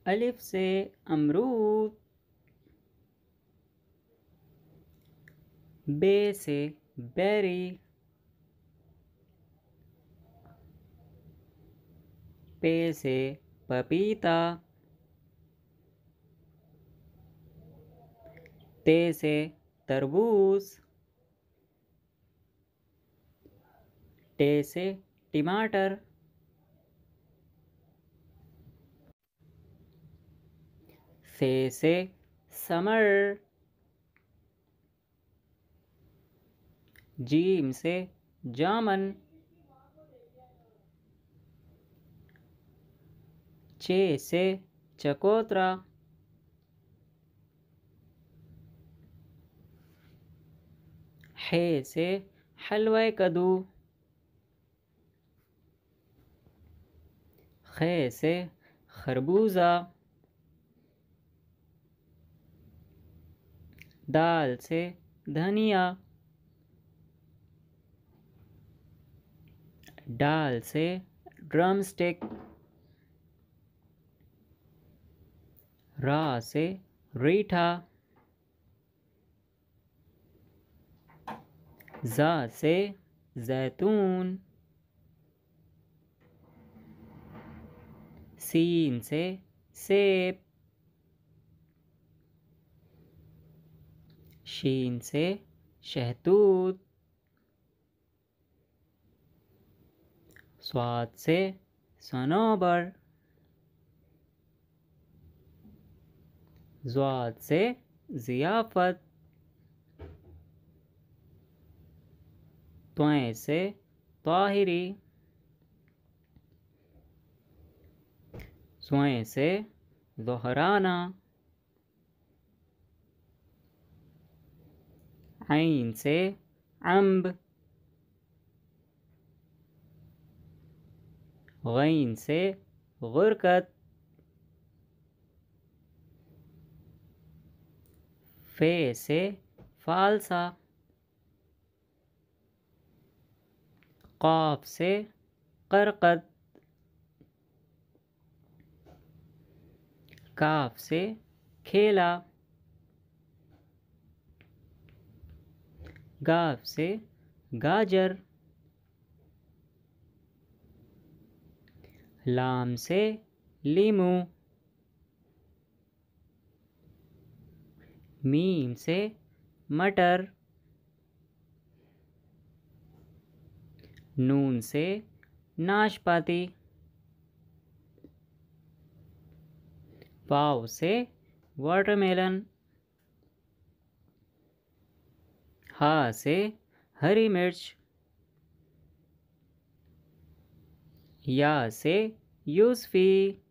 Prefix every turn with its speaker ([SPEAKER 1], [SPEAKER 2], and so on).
[SPEAKER 1] अलिफ से अमरूद। बे से बेरी। पे से पपीता। ते से तरबूज। टे से टमाटर। से समर। जीम से जामन। चे से चकोतरा। हे से हलवा कद्दू। खे से खरबूजा। दाल से धनिया। डाल से ड्रम स्टिक। रा से रीठा। जा से जैतून। सीन से सेब। शीन से शहतूत। स्वाद से सनोबर। ज़्वाद से ज़ियाफ़त। त्वएं से ताहिरी। ज़्वएं से ज़ुहराना। ऐन से अम्ब। गैन से गुरकत। फे से फालसा। क़ाफ से करकत। काफ से खेला। गाफ से गाजर। लाम से लीमू। मीम से मटर। नून से नाशपाती। वाव से वाटरमेलन। हा से हरी मिर्च। या से यूसफी।